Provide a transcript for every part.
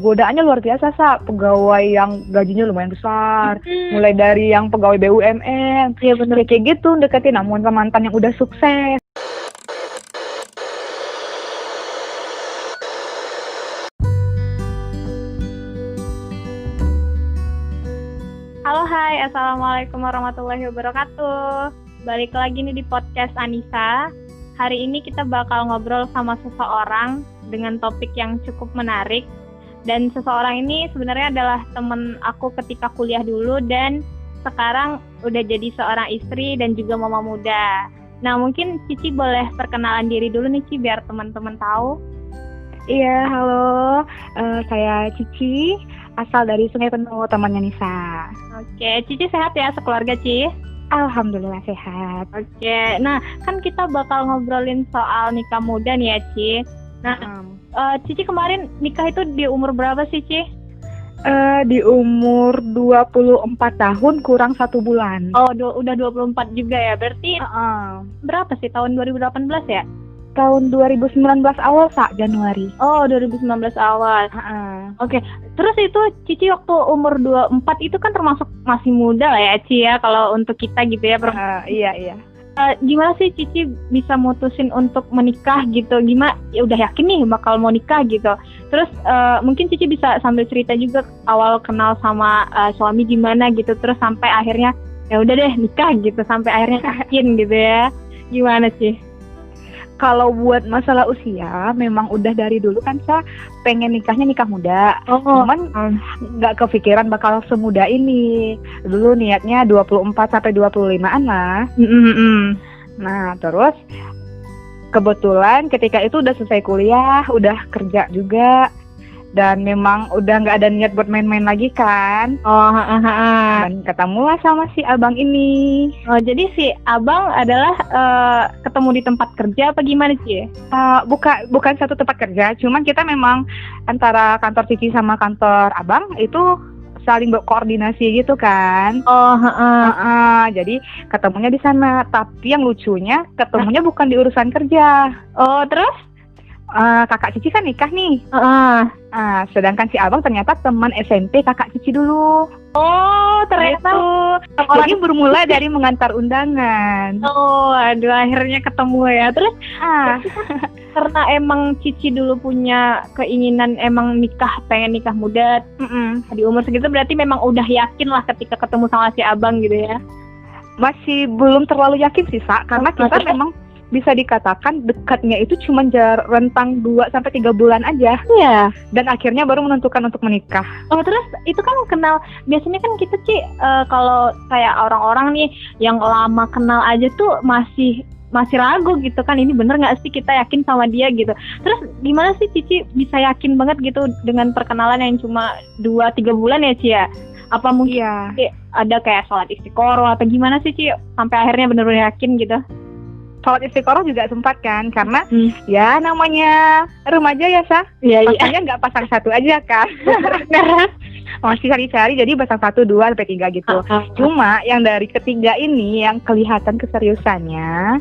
godaannya luar biasa, pegawai yang gajinya lumayan besar, mulai dari yang pegawai BUMN, Iya bener. kayak gitu deketin namun mantan yang udah sukses. Halo, hai, assalamualaikum warahmatullahi wabarakatuh. Balik lagi nih di podcast Anissa. Hari ini kita bakal ngobrol sama seseorang dengan topik yang cukup menarik. Dan seseorang ini sebenarnya adalah temen aku ketika kuliah dulu dan sekarang udah jadi seorang istri dan juga mama muda. Nah, mungkin Cici boleh perkenalan diri dulu nih, Ci, biar teman-teman tahu. Iya, halo, saya Cici, asal dari Sungai Penuh, temannya Nisa. Oke, Cici sehat ya sekeluarga, Ci? Alhamdulillah sehat. Oke, nah kan kita bakal ngobrolin soal nikah muda nih ya, Ci. Nah, Cici kemarin nikah itu di umur berapa sih, Ci? Di umur 24 tahun kurang 1 bulan. Oh, udah 24 juga ya, berarti berapa sih, tahun 2018 ya? Tahun 2019 awal, Januari. Oh, 2019 awal. Oke, terus itu Cici waktu umur 24 itu kan termasuk masih muda lah ya, Ci ya, kalau untuk kita gitu ya. Iya. Gimana sih Cici bisa mutusin untuk menikah gitu? Gimana? Ya udah yakin nih bakal mau nikah gitu. Terus mungkin Cici bisa sambil cerita juga awal kenal sama suami gimana gitu. Terus sampai akhirnya ya udah deh nikah gitu, sampai akhirnya yakin gitu ya. Gimana sih? Kalau buat masalah usia, memang udah dari dulu kan saya pengen nikahnya nikah muda. Cuman nggak kepikiran bakal semuda ini. Dulu niatnya 24 sampai 25-an lah. Nah, terus kebetulan ketika itu udah selesai kuliah, udah kerja juga. Dan memang udah nggak ada niat buat main-main lagi kan. Dan ketemulah sama si abang ini. Oh, jadi si abang adalah ketemu di tempat kerja apa gimana sih? Bukan satu tempat kerja, cuman kita memang antara kantor Cici sama kantor abang itu saling berkoordinasi gitu kan. Jadi ketemunya di sana. Tapi yang lucunya ketemunya bukan di urusan kerja. Oh, terus? Kakak Cici kan nikah nih. Sedangkan si abang ternyata teman SMP kakak Cici dulu. Oh, ternyata Jadi bermula dari mengantar undangan. Oh, aduh, akhirnya ketemu ya. Terus karena emang Cici dulu punya keinginan emang pengen nikah muda di umur segitu, berarti memang udah yakin lah ketika ketemu sama si abang gitu ya. Masih belum terlalu yakin sih, karena kita memang bisa dikatakan dekatnya itu cuma rentang 2-3 bulan aja. Iya. Dan akhirnya baru menentukan untuk menikah. Oh, terus itu kan kenal, biasanya kan kita Ci, kalau kayak orang-orang nih yang lama kenal aja tuh masih ragu gitu kan, ini bener nggak sih kita yakin sama dia gitu. Terus gimana sih Cici bisa yakin banget gitu dengan perkenalan yang cuma 2-3 bulan ya, Ci ya? Apa mungkin ada kayak sholat istiqoroh atau gimana sih, Ci, sampai akhirnya bener-bener yakin gitu? Sholat istiqoroh juga sempat kan, karena ya namanya remaja ya, makanya nggak pasang satu aja kan. Masih cari-cari, jadi pasang 1, 2, sampai 3 gitu. Cuma yang dari ketiga ini yang kelihatan keseriusannya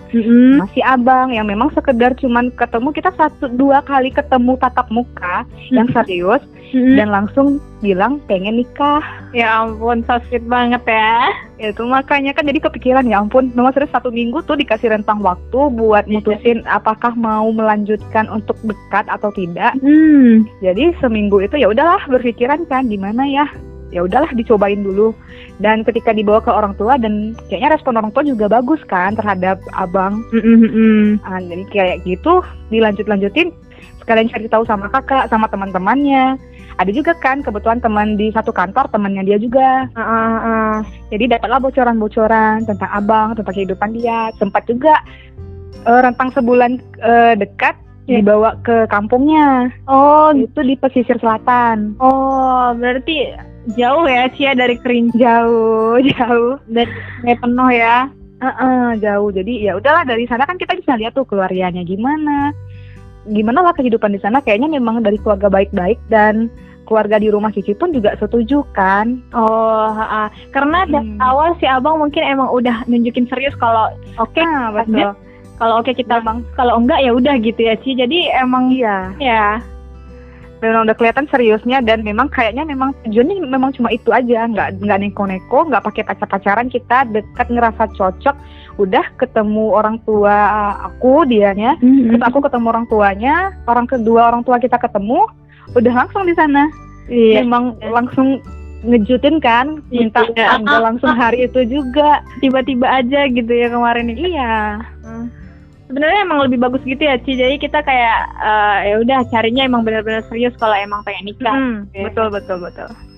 masih abang, yang memang sekedar cuman ketemu, kita 1-2 kali ketemu tatap muka yang serius, dan langsung bilang pengen nikah. Ya ampun, so sweet banget ya. Itu makanya kan jadi kepikiran, ya ampun, memang serius 1 minggu tuh dikasih rentang waktu buat mutusin apakah mau melanjutkan untuk dekat atau tidak. Jadi seminggu itu ya udahlah berpikiran kan gimana ya udahlah dicobain dulu. Dan ketika dibawa ke orang tua, dan kayaknya respon orang tua juga bagus kan terhadap abang. Jadi kayak gitu dilanjutin, sekalian cari tahu sama kakak, sama teman-temannya. Ada juga kan kebetulan teman di satu kantor, temannya dia juga. Jadi dapatlah bocoran-bocoran tentang abang, tentang kehidupan dia. Sempat juga rentang sebulan dekat dibawa ke kampungnya. Oh, itu di pesisir selatan. Oh, berarti jauh ya, Cia, dari Kerinci. Jauh. Dan Sungai Penuh ya. Jauh. Jadi ya udahlah, dari sana kan kita bisa lihat tuh keluarganya gimana lah kehidupan di sana. Kayaknya memang dari keluarga baik-baik, dan keluarga di rumah Cici pun juga setuju kan. Karena dari awal si abang mungkin emang udah nunjukin serius kalau betul. Kalau kita bang, kalau enggak ya udah gitu ya, Ci. Jadi emang ya. memang udah kelihatan seriusnya, dan memang kayaknya memang tujuannya memang cuma itu aja, nggak neko-neko, nggak pakai pacaran, kita dekat ngerasa cocok, udah ketemu orang tua aku dianya, terus aku ketemu orang tuanya, orang kedua orang tua kita ketemu, udah langsung di sana. Memang langsung ngejutin kan, minta tanggal langsung hari itu juga, tiba-tiba aja gitu ya kemarin. Iya. Sebenarnya emang lebih bagus gitu ya, Ci. Jadi kita kayak ya udah carinya emang benar-benar serius kalau emang pengen nikah. Betul.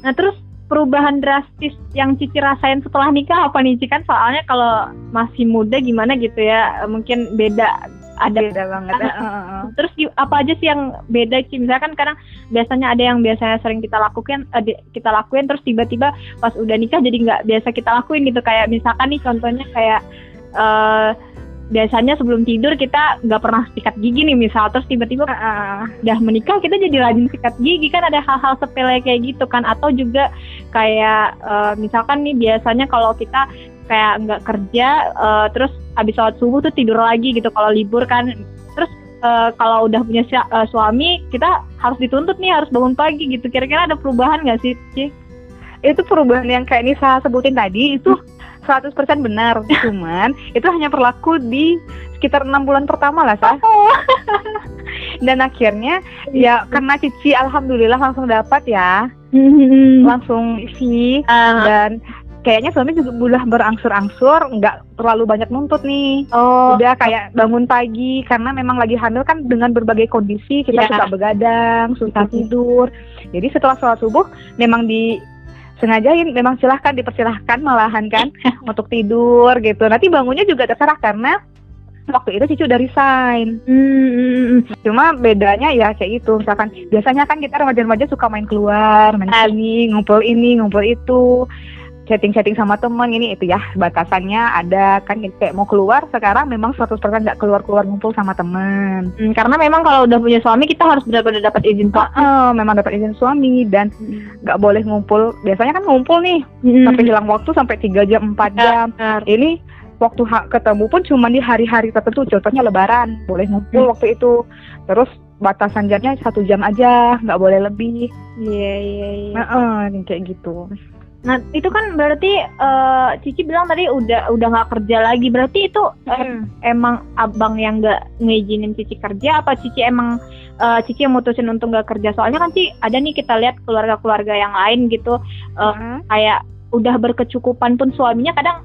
Nah, terus perubahan drastis yang Cici rasain setelah nikah apa nih, Ci? Kan soalnya kalau masih muda gimana gitu ya, mungkin beda banget. Terus apa aja sih yang beda, Ci? Misalkan kadang biasanya ada yang biasanya sering kita lakuin terus tiba-tiba pas udah nikah jadi nggak biasa kita lakuin gitu. Kayak misalkan nih contohnya kayak biasanya sebelum tidur kita nggak pernah sikat gigi nih misal, terus tiba-tiba udah menikah kita jadi rajin sikat gigi. Kan ada hal-hal sepele kayak gitu kan. Atau juga kayak misalkan nih biasanya kalau kita kayak nggak kerja terus habis sholat subuh tuh tidur lagi gitu kalau libur kan. Terus kalau udah punya suami kita harus dituntut nih harus bangun pagi gitu. Kira-kira ada perubahan nggak sih, Ci? Itu perubahan yang kayak Nisa sebutin tadi itu 100% benar, cuman itu hanya berlaku di sekitar 6 bulan pertama lah, Sa. Dan akhirnya ya karena Cici alhamdulillah langsung dapat ya, langsung isi, dan kayaknya suami juga udah berangsur-angsur, nggak terlalu banyak nuntut nih. Udah kayak bangun pagi, karena memang lagi hamil kan dengan berbagai kondisi, kita suka begadang, susah tidur. Jadi setelah sholat subuh memang sengajain, memang dipersilahkan malahan kan untuk tidur gitu. Nanti bangunnya juga terserah karena waktu itu Cici udah resign. Cuma bedanya ya kayak gitu. Misalkan biasanya kan kita remaja-remaja suka main keluar, main sini, ngumpul itu, chatting sama teman, ini itu ya batasannya ada kan. Kayak mau keluar sekarang memang 100% nggak keluar ngumpul sama teman. Karena memang kalau udah punya suami kita harus benar-benar dapat izin memang dapat izin suami, dan nggak boleh ngumpul. Biasanya kan ngumpul nih sampai hilang waktu sampai 3 jam 4 jam. Ini waktu ketemu pun cuma di hari-hari tertentu, contohnya lebaran boleh ngumpul waktu itu. Terus batasan jamnya 1 jam aja, nggak boleh lebih. Kayak gitu. Nah itu kan berarti Cici bilang tadi udah nggak kerja lagi. Berarti itu emang abang yang nggak ngizinin Cici kerja, apa Cici emang Cici yang mutusin untuk nggak kerja? Soalnya kan Cici ada nih kita lihat keluarga-keluarga yang lain gitu, kayak udah berkecukupan pun suaminya kadang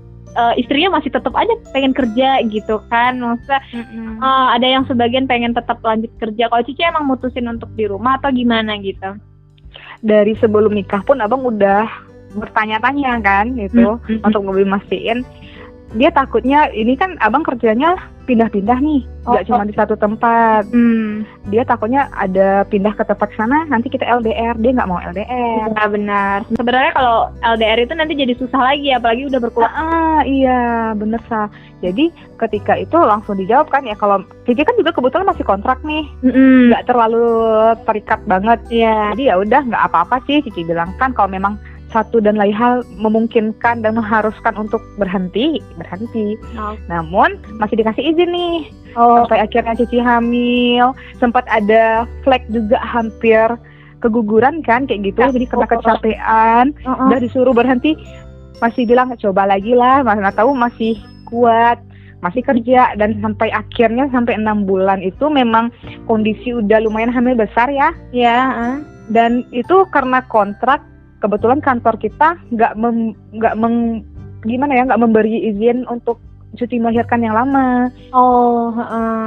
istrinya masih tetap aja pengen kerja gitu kan. Maksudnya ada yang sebagian pengen tetap lanjut kerja. Kalau Cici emang mutusin untuk di rumah atau gimana gitu? Dari sebelum nikah pun abang udah bertanya-tanya kan gitu, untuk lebih mastiin. Dia takutnya ini kan abang kerjanya pindah-pindah nih, nggak cuma di satu tempat. Dia takutnya ada pindah ke tempat sana nanti kita LDR, dia nggak mau LDR. Benar. Sebenarnya kalau LDR itu nanti jadi susah lagi, apalagi udah berkeluarga. Iya bener, Sa. Jadi ketika itu langsung dijawab kan ya, kalau Cici kan juga kebetulan masih kontrak nih, nggak terlalu terikat banget. Jadi ya udah nggak apa-apa sih, Cici bilang kan kalau memang satu dan lain hal memungkinkan dan mengharuskan untuk berhenti. Namun masih dikasih izin nih, sampai akhirnya Cici hamil. Sempat ada flag juga hampir keguguran kan kayak gitu, jadi kena kecapean, udah disuruh berhenti, masih bilang coba lagi lah, mana tahu masih kuat, masih kerja. Dan sampai akhirnya sampai 6 bulan itu memang kondisi udah lumayan hamil besar ya. Dan itu karena kontrak, kebetulan kantor kita nggak memberi izin untuk cuti melahirkan yang lama.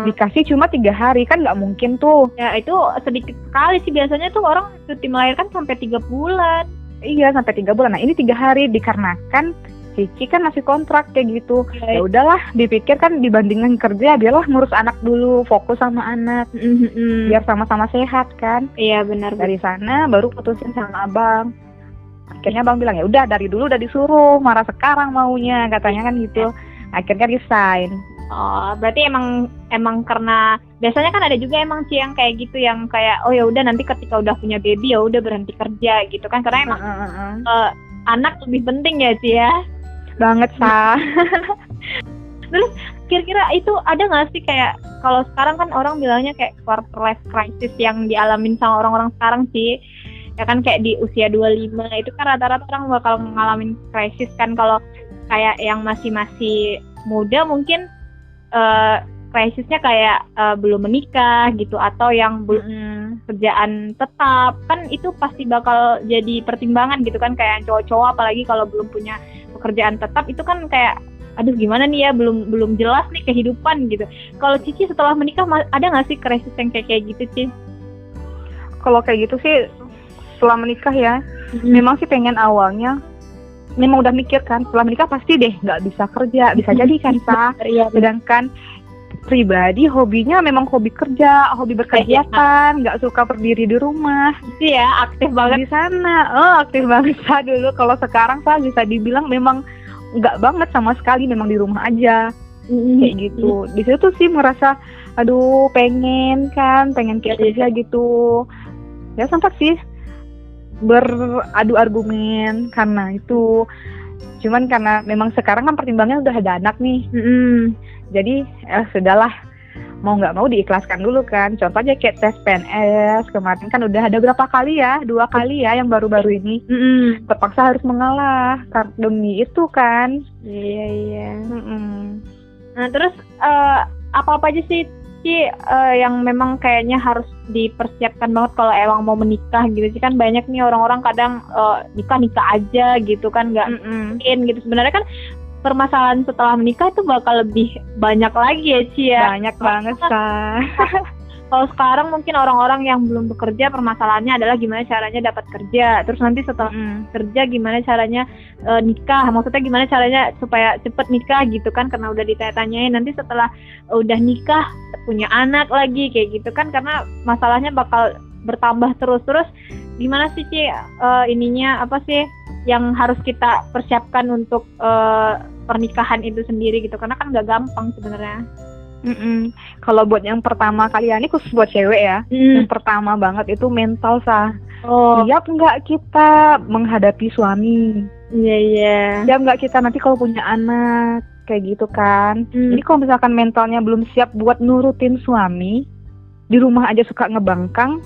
Dikasih cuma 3 hari, kan nggak mungkin tuh. Ya itu sedikit sekali sih, biasanya tuh orang cuti melahirkan sampai 3 bulan. Iya sampai 3 bulan. Nah ini 3 hari dikarenakan Cici kan masih kontrak kayak gitu. Ya udahlah, dipikir kan dibandingkan kerja, biarlah ngurus anak dulu, fokus sama anak, biar sama-sama sehat kan. Iya benar. Dari sana baru putusin sama abang. Akhirnya abang bilang ya udah, dari dulu udah disuruh, marah sekarang maunya, katanya kan gitu. Akhirnya resign. Berarti emang karena biasanya kan ada juga emang Ci yang kayak gitu, yang kayak ya udah nanti ketika udah punya baby ya udah berhenti kerja gitu kan, karena emang anak lebih penting ya Ci ya. Banget, Sa. Terus kira-kira itu ada nggak sih kayak kalau sekarang kan orang bilangnya kayak quarter life crisis yang dialamin sama orang-orang sekarang sih. Ya kan kayak di usia 25 itu kan rata-rata orang bakal ngalamin krisis kan. Kalau kayak yang masih muda mungkin krisisnya kayak belum menikah gitu atau yang belum kerjaan tetap, kan itu pasti bakal jadi pertimbangan gitu kan. Kayak cowok-cowok apalagi kalau belum punya pekerjaan tetap itu kan kayak aduh gimana nih ya, belum jelas nih kehidupan gitu. Kalau Cici setelah menikah ada nggak sih krisis yang kayak gitu, Ci? Kalau kayak gitu sih setelah menikah ya, memang sih pengen awalnya memang udah mikir kan setelah menikah pasti deh nggak bisa kerja, bisa jadi kan Sa. Sedangkan pribadi hobinya memang hobi kerja, hobi berkegiatan, nggak suka berdiri di rumah. Iya, aktif banget di sana. Aktif banget Sa dulu. Kalau sekarang Sa bisa dibilang memang nggak banget sama sekali, memang di rumah aja. Kayak gitu. Di situ sih merasa aduh pengen kerja gitu. Ya sempat sih beradu argumen karena itu. Cuman karena memang sekarang kan pertimbangannya udah ada anak nih. Jadi sudahlah, mau nggak mau diikhlaskan dulu kan. Contoh aja kayak tes PNS kemarin kan udah ada berapa kali ya, 2 kali ya yang baru-baru ini. Terpaksa harus mengalah demi itu kan. Iya. Nah terus apa aja sih yang memang kayaknya harus dipersiapkan banget kalau emang mau menikah gitu sih? Kan banyak nih orang-orang kadang nikah aja gitu kan, nggak mungkin gitu. Sebenarnya kan permasalahan setelah menikah itu bakal lebih banyak lagi ya Ci ya. Banyak banget Sa. Kalau sekarang mungkin orang-orang yang belum bekerja permasalahannya adalah gimana caranya dapat kerja. Terus nanti setelah kerja gimana caranya nikah. Maksudnya gimana caranya supaya cepet nikah gitu kan, karena udah ditanya-tanyain. Nanti setelah udah nikah punya anak lagi kayak gitu kan, karena masalahnya bakal bertambah terus. Gimana sih Ci ininya apa sih yang harus kita persiapkan untuk pernikahan itu sendiri gitu, karena kan nggak gampang sebenarnya. Kalau buat yang pertama kali ya, ini khusus buat cewek ya. Yang pertama banget itu mental Sa. Siap nggak kita menghadapi suami? Iya. Siap nggak kita nanti kalau punya anak kayak gitu kan? Jadi kalau misalkan mentalnya belum siap buat nurutin suami, di rumah aja suka ngebangkang,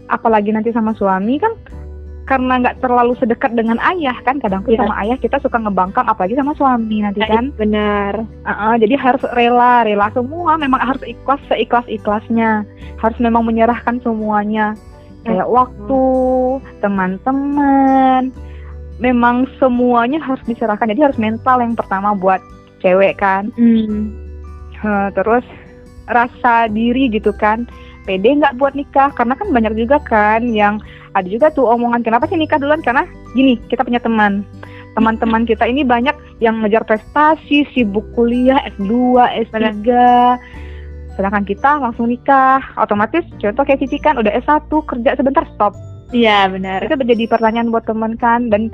apalagi nanti sama suami kan. Karena nggak terlalu sedekat dengan ayah kan, kadang tuh sama ayah kita suka ngebangkang, apalagi sama suami nanti kan. Benar. Jadi harus rela semua, memang harus ikhlas seikhlas-ikhlasnya, harus memang menyerahkan semuanya, kayak waktu, teman-teman, memang semuanya harus diserahkan. Jadi harus mental yang pertama buat cewek kan. Terus rasa diri gitu kan, pede nggak buat nikah, karena kan banyak juga kan yang ada juga tuh omongan kenapa sih nikah duluan, karena gini, kita punya teman-teman kita ini banyak yang ngejar prestasi, sibuk kuliah S2, S3, sedangkan kita langsung nikah, otomatis contoh kayak Cici kan udah S1, kerja sebentar stop. Iya benar. Itu menjadi pertanyaan buat teman kan, dan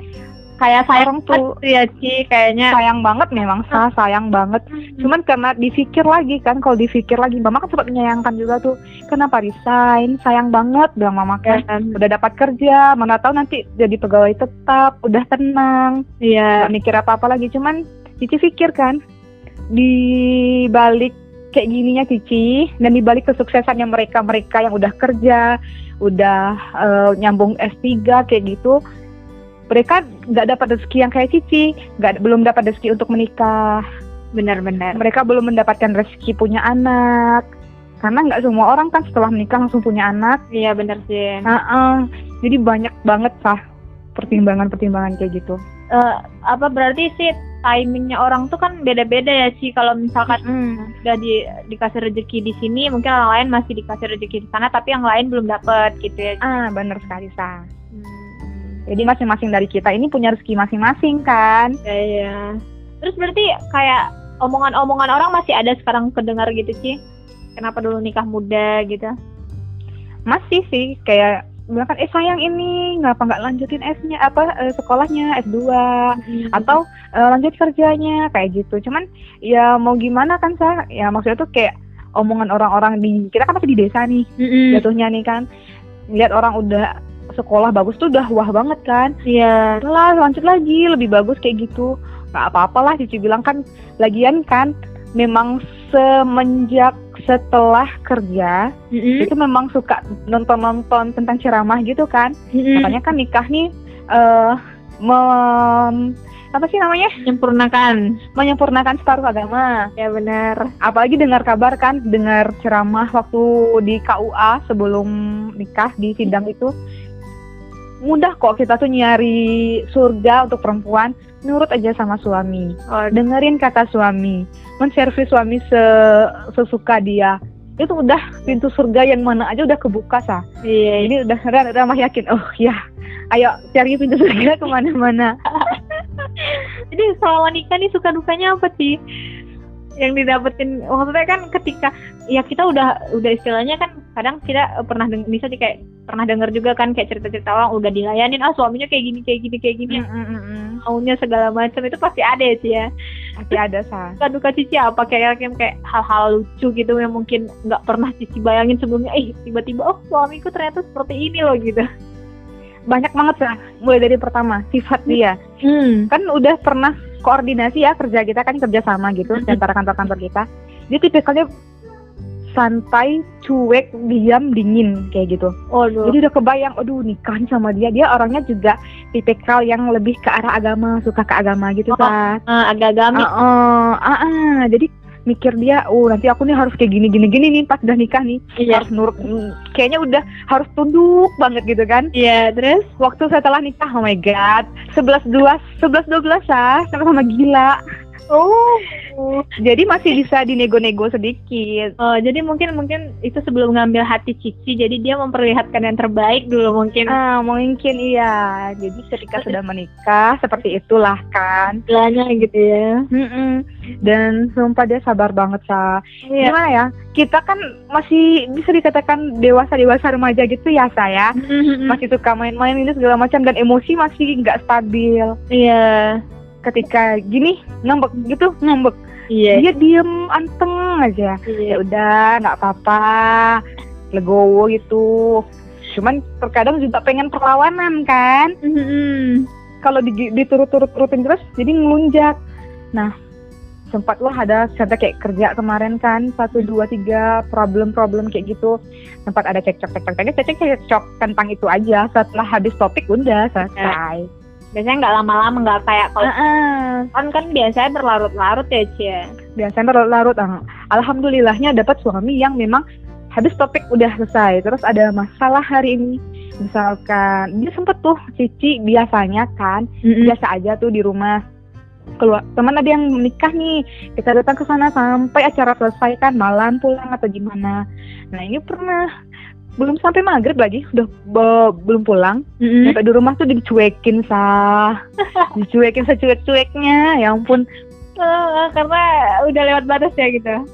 kayak sayang tuh ya Ci, kayaknya sayang banget memang sayang banget. Cuman karena dipikir lagi kan, kalau dipikir lagi mama kan sempat menyayangkan juga tuh, kenapa resign, sayang banget bilang mama kan. Udah dapat kerja, mana tahu nanti jadi pegawai tetap, udah tenang, gak mikir apa-apa lagi. Cuman Cici pikir kan, di balik kayak gininya Cici, dan di balik kesuksesannya mereka yang udah kerja, udah nyambung S3 kayak gitu, mereka nggak dapat rezeki yang kayak Cici, belum dapat rezeki untuk menikah. Benar-benar. Mereka belum mendapatkan rezeki punya anak, karena nggak semua orang kan setelah menikah langsung punya anak. Iya benar sih. Jadi banyak banget Sah pertimbangan kayak gitu. Berarti sih timingnya orang tuh kan beda-beda ya sih. Kalau misalkan udah dikasih rezeki di sini, mungkin orang lain masih dikasih rezeki di sana, tapi yang lain belum dapat gitu ya. Benar sekali Sah. Jadi masing-masing dari kita ini punya rezeki masing-masing kan. Iya. Terus berarti kayak omongan-omongan orang masih ada sekarang kedengar gitu sih. Kenapa dulu nikah muda gitu? Masih sih, kayak bilang kan sayang ini ngapa nggak lanjutin sekolahnya S2 atau lanjut kerjanya kayak gitu. Cuman ya mau gimana kan Sa? Ya maksudnya tuh kayak omongan orang-orang kita kan masih di desa nih. Jatuhnya nih kan. Lihat orang udah sekolah bagus tuh udah wah banget kan. Iya. Lah lanjut lagi lebih bagus kayak gitu. Nggak apa-apalah Cici bilang kan, lagian kan memang semenjak setelah kerja itu memang suka nonton tentang ceramah gitu kan. Katanya kan nikah nih apa sih namanya? Menyempurnakan separuh agama. Ya benar. Apalagi dengar kabar kan, dengar ceramah waktu di KUA sebelum nikah di sidang itu. Mudah kok kita tuh nyari surga untuk perempuan, nurut aja sama suami. Dengerin kata suami, menservis suami sesuka dia. Itu udah pintu surga yang mana aja udah kebuka sah. Iya. Ini udah mah yakin. Oh ya, ayo cari pintu surga kemana-mana. Jadi selama nikah nih suka dukanya apa sih yang didapetin? Maksudnya kan ketika ya kita udah istilahnya kan kadang kita pernah misalnya kayak pernah dengar juga kan kayak cerita-cerita orang udah dilayanin suaminya kayak gini maunya segala macam, itu pasti ada ya sih ya. Pasti ada sah. Suka duka Cici apa kayak hal-hal lucu gitu yang mungkin nggak pernah Cici bayangin sebelumnya, tiba-tiba suamiku ternyata seperti ini loh gitu. Banyak banget sah, mulai dari pertama sifat dia. Kan udah pernah koordinasi ya, kerja kita kan kerja sama gitu di antara kantor-kantor kita. Dia tipikalnya santai, cuek, diam, dingin kayak gitu. Jadi udah kebayang, nikah sama dia. Dia orangnya juga tipikal yang lebih ke arah agama, suka ke agama gitu kan. Agak-agami. Jadi mikir dia, nanti aku nih harus kayak gini nih pas udah nikah nih. Iya. Harus nurut, kayaknya udah harus tunduk banget gitu kan. Iya, terus waktu setelah nikah, oh my god, 11-12 sama gila. Jadi masih bisa dinego-nego sedikit. Jadi mungkin itu sebelum ngambil hati Cici, jadi dia memperlihatkan yang terbaik dulu mungkin. Mungkin iya. Jadi ketika sudah menikah seperti itulah kan. Istilahnya gitu ya. Dan sumpah dia sabar banget sah. Iya. Gimana ya? Kita kan masih bisa dikatakan dewasa remaja gitu ya saya. Masih suka main-main ini segala macam dan emosi masih nggak stabil. Iya. Ketika gini ngambek. Iya. Dia diem anteng aja. Iya. Ya udah nggak apa-apa, legowo gitu. Cuman terkadang juga pengen perlawanan kan. Kalau diturut-turutin terus jadi ngelunjak. Nah, sempat ada kayak kerja kemarin kan 1, 2, 3 problem kayak gitu. Sempat ada cekcok tentang itu aja. Setelah habis topik udah selesai. Biasanya nggak lama-lama, nggak kayak kalau kan biasanya berlarut-larut ya Cia. Biasanya berlarut. Alhamdulillahnya dapat suami yang memang habis topik udah selesai. Terus ada masalah hari ini, misalkan dia sempet tuh Cici biasanya kan biasa aja tuh di rumah. Keluar teman ada yang menikah nih, kita datang ke sana sampai acara selesai kan malam pulang atau gimana. Nah ini pernah belum sampai maghrib lagi udah belum pulang. Sampai di rumah tuh dicuekin dicuekin secuek-cueknya, ya ampun. Karena udah lewat batas ya gitu.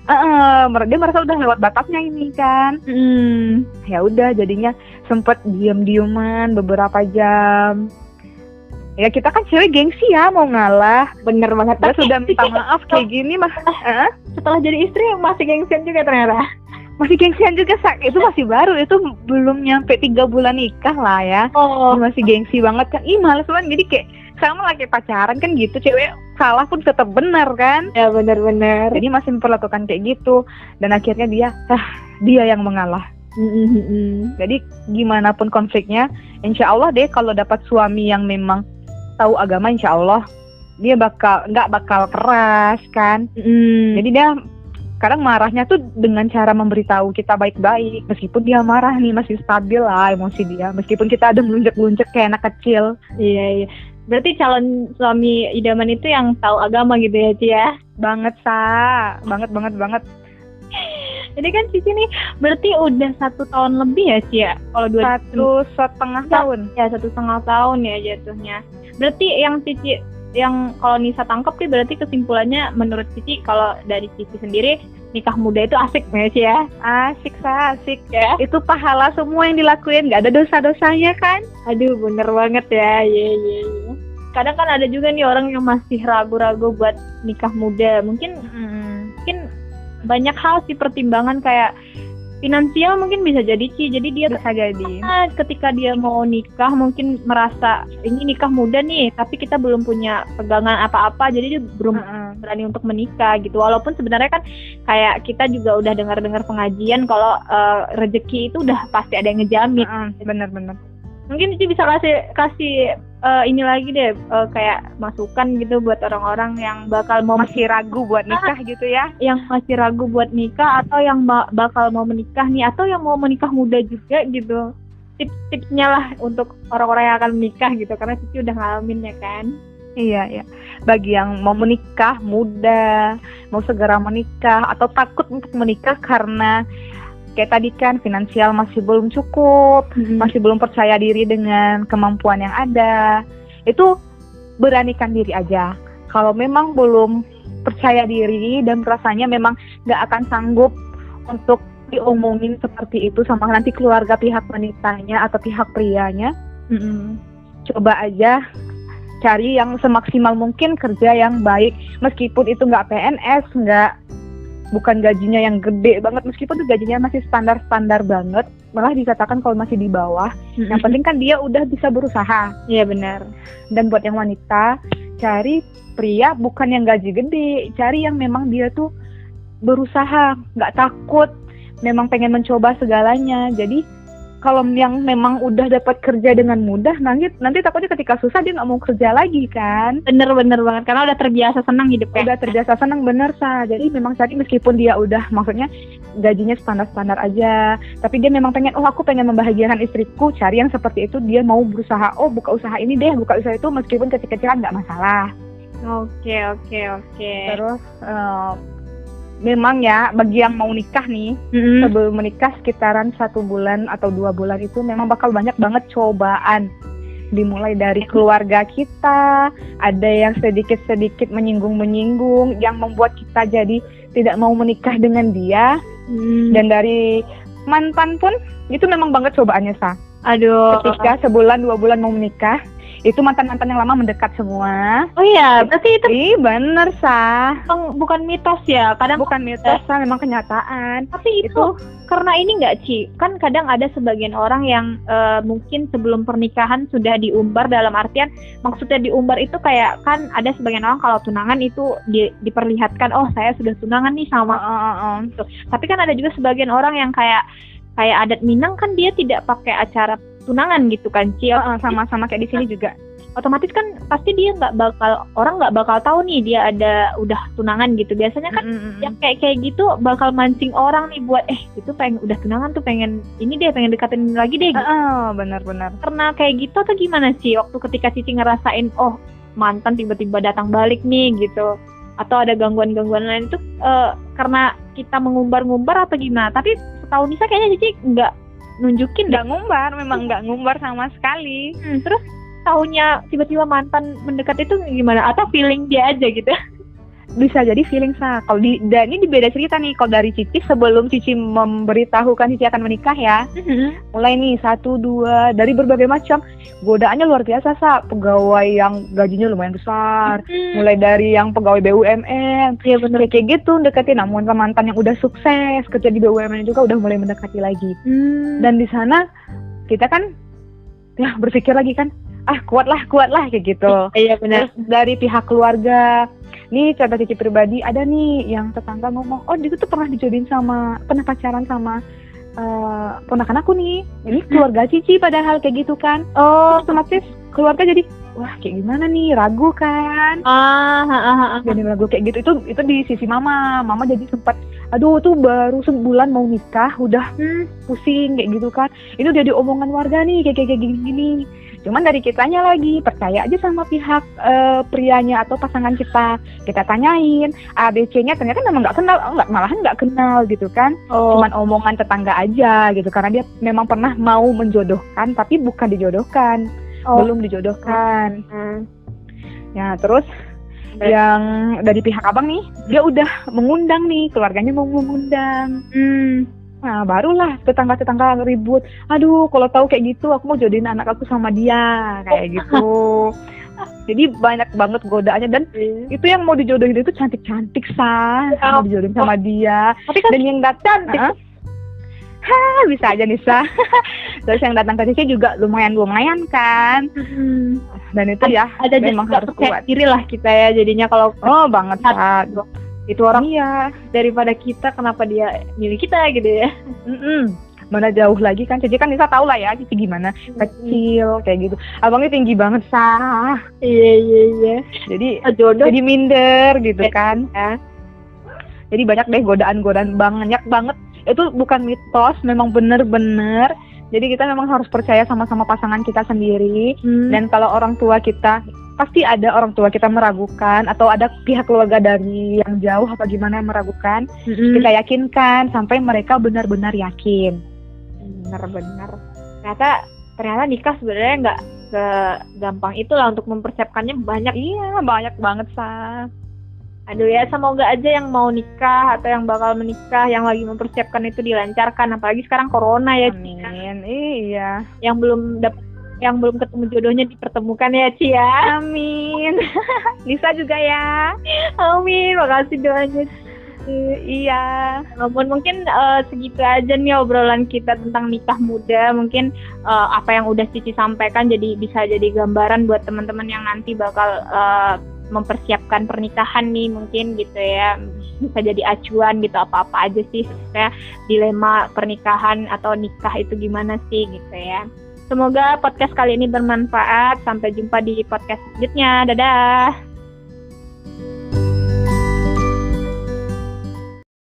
Dia merasa udah lewat batasnya ini kan. Ya udah jadinya sempet diem-dieman beberapa jam. Ya kita kan cewek gengsi ya, mau ngalah. Bener banget. Dia sudah minta maaf kayak gini mah. Setelah jadi istri masih gengsian juga ternyata. Masih gengsian juga, itu masih baru, itu belum nyampe 3 bulan nikah lah ya. Masih gengsi banget kan, males banget. Jadi kayak sama lagi pacaran kan gitu, cewek salah pun tetap benar kan. Ya benar-benar. Jadi masih memperlakukan kayak gitu. Dan akhirnya dia yang mengalah. Jadi gimana pun konfliknya, insya Allah deh kalau dapat suami yang memang tahu agama, insya Allah dia nggak bakal keras kan. Jadi dia kadang marahnya tuh dengan cara memberitahu kita baik-baik, meskipun dia marah nih masih stabil lah emosi dia, meskipun kita ada melunjak-lunjak kayak anak kecil. Iya. Berarti calon suami idaman itu yang tahu agama gitu ya Cia? Banget banget. Jadi kan Cici nih berarti udah 1 tahun lebih ya Cia? Kalau 1,5 tahun. Ya 1,5 tahun ya jatuhnya. Berarti yang kalau Nisa tangkap nih berarti kesimpulannya menurut Cici, kalau dari Cici sendiri nikah muda itu asik ya Ci ya? Asik ya. Itu pahala semua yang dilakuin, nggak ada dosa-dosanya kan? Aduh bener banget ya. Iya. Kadang kan ada juga nih orang yang masih ragu-ragu buat nikah muda. Mungkin banyak hal sih pertimbangan, kayak finansial mungkin bisa jadi sih. Jadi dia bisa jadi ketika dia mau nikah mungkin merasa ini nikah muda nih, tapi kita belum punya pegangan apa-apa, jadi dia belum berani untuk menikah gitu. Walaupun sebenarnya kan kayak kita juga udah dengar-dengar pengajian kalau rezeki itu udah pasti ada yang ngejamin. Bener-bener. Mungkin Cici bisa kasih ini lagi deh, kayak masukan gitu buat orang-orang yang bakal mau masih ragu buat nikah gitu ya, yang masih ragu buat nikah atau yang bakal mau menikah nih, atau yang mau menikah muda juga gitu. Tips-tipsnya lah untuk orang-orang yang akan menikah gitu, karena Cici udah ngalamin ya kan. Iya. Bagi yang mau menikah muda, mau segera menikah atau takut untuk menikah karena kayak tadi kan finansial masih belum cukup, masih belum percaya diri dengan kemampuan yang ada, itu beranikan diri aja. Kalau memang belum percaya diri dan rasanya memang nggak akan sanggup untuk diomongin seperti itu sama nanti keluarga pihak wanitanya atau pihak prianya, coba aja cari yang semaksimal mungkin kerja yang baik, meskipun itu nggak PNS, bukan gajinya yang gede banget, meskipun tuh gajinya masih standar-standar banget, malah dikatakan kalau masih di bawah. Yang penting kan dia udah bisa berusaha. Iya benar. Dan buat yang wanita, cari pria bukan yang gaji gede, cari yang memang dia tuh berusaha, nggak takut, memang pengen mencoba segalanya. Jadi kalau yang memang udah dapat kerja dengan mudah, nanti takutnya ketika susah dia nggak mau kerja lagi kan. Bener banget, karena udah terbiasa senang hidupnya. Udah terbiasa senang, bener Sa. Jadi memang tadi meskipun dia udah, maksudnya gajinya standar-standar aja, tapi dia memang pengen, aku pengen membahagiakan istriku, cari yang seperti itu. Dia mau berusaha, buka usaha ini deh, buka usaha itu, meskipun kecil-kecilan nggak masalah. Oke. Terus memang ya bagi yang mau nikah nih, sebelum menikah sekitaran 1 bulan atau 2 bulan itu memang bakal banyak banget cobaan. Dimulai dari keluarga kita, ada yang sedikit-sedikit menyinggung, yang membuat kita jadi tidak mau menikah dengan dia. Dan dari mantan pun itu memang banget cobaannya Sa. Aduh. Ketika 1-2 bulan mau menikah, itu mantan-mantan yang lama mendekat semua. Oh iya, berarti itu bener Sa. Bukan mitos ya, kadang bukan mitos Sa, memang kenyataan. Tapi itu karena ini nggak Ci, kan kadang ada sebagian orang yang mungkin sebelum pernikahan sudah diumbar, dalam artian maksudnya diumbar itu kayak kan ada sebagian orang kalau tunangan itu diperlihatkan, saya sudah tunangan nih sama. Tapi kan ada juga sebagian orang yang kayak adat Minang kan dia tidak pakai acara tunangan gitu kan Ci. Sama-sama kayak di sini juga. Otomatis kan pasti dia orang nggak bakal tahu nih dia udah tunangan gitu. Biasanya kan yang kayak gitu bakal mancing orang nih buat itu pengen udah tunangan tuh pengen dekatin lagi deh gitu. Benar-benar. Karena kayak gitu atau gimana sih waktu ketika Cici ngerasain mantan tiba-tiba datang balik nih gitu, atau ada gangguan-gangguan lain itu karena kita mengumbar-ngumbar atau gimana? Tapi setahu Nisa kayaknya Cici nggak nunjukin, nggak ngumbar, memang nggak ngumbar sama sekali. Terus tahunya tiba-tiba mantan mendekat itu gimana? Atau feeling dia aja gitu? Bisa jadi feeling Sa. Kalau ini beda cerita nih. Kalau dari Cici, sebelum Cici memberitahukan Cici akan menikah ya, mulai nih 1-2 dari berbagai macam godaannya luar biasa Sa. Pegawai yang gajinya lumayan besar, mulai dari yang pegawai BUMN, ya bener kayak gitu deketin. Namun mantan yang udah sukses kerja di BUMN juga udah mulai mendekati lagi. Dan di sana kita kan ya berpikir lagi kan, kuatlah kayak gitu. Iya benar. Terus dari pihak keluarga, nih contoh Cici pribadi, ada nih yang tetangga ngomong, dia tuh pernah pacaran sama ponakan aku nih. Ini keluarga Cici padahal kayak gitu kan. Otomatis keluarga jadi kayak gimana nih, ragu kan. Jadi ragu kayak gitu. Itu di sisi mama jadi sempat tuh baru sebulan mau nikah udah pusing kayak gitu kan. Ini udah diomongan warga nih kayak gini. Cuman dari kitanya lagi percaya aja sama pihak prianya atau pasangan kita tanyain ABC-nya, ternyata memang malahan nggak kenal gitu kan. Cuman omongan tetangga aja gitu, karena dia memang pernah mau menjodohkan tapi bukan dijodohkan, belum dijodohkan. Ya terus yang dari pihak abang nih, dia udah mengundang nih, keluarganya mau mengundang. Nah barulah tetangga-tetangga ribut, kalau tahu kayak gitu aku mau jodohin anak aku sama dia, kayak gitu. Jadi banyak banget godaannya, dan itu yang mau dijodohin itu cantik-cantik Sa, mau dijodohin sama dia. Tapi kan dan yang datang Bisa aja Nisa. Terus yang datang ke sini juga lumayan kan. Dan itu ya ada memang harus kuat. Diri lah kita ya jadinya kalau banget saat itu orang daripada kita, kenapa dia milih kita gitu ya. Mana jauh lagi kan, jadi kan Nisa tahu lah ya Cici gimana, kecil kayak gitu. Abangnya tinggi banget Sah. Iya. Jadi jodoh jadi minder gitu kan. Jadi banyak deh godaan banyak banget. Itu bukan mitos, memang bener-bener. Jadi kita memang harus percaya sama pasangan kita sendiri. Dan kalau orang tua kita, pasti ada orang tua kita meragukan, atau ada pihak keluarga dari yang jauh apa gimana yang meragukan. Kita yakinkan sampai mereka benar-benar yakin. Benar. Ternyata nikah sebenarnya nggak segampang itulah untuk mempersiapkannya. Banyak banget Sah. Aduh ya, semoga aja yang mau nikah atau yang bakal menikah, yang lagi mempersiapkan itu dilancarkan. Apalagi sekarang corona ya. Amin. Iya. Yang belum ketemu jodohnya dipertemukan ya Ci ya. Amin. Nisa juga ya. Amin. Makasih doanya. Iya. Mungkin segitu aja nih obrolan kita tentang nikah muda. Mungkin apa yang udah Cici sampaikan bisa jadi gambaran buat teman-teman yang nanti bakal mempersiapkan pernikahan nih, mungkin gitu ya. Bisa jadi acuan gitu, apa-apa aja sih kayak dilema pernikahan atau nikah itu gimana sih gitu ya. Semoga podcast kali ini bermanfaat. Sampai jumpa di podcast selanjutnya. Dadah.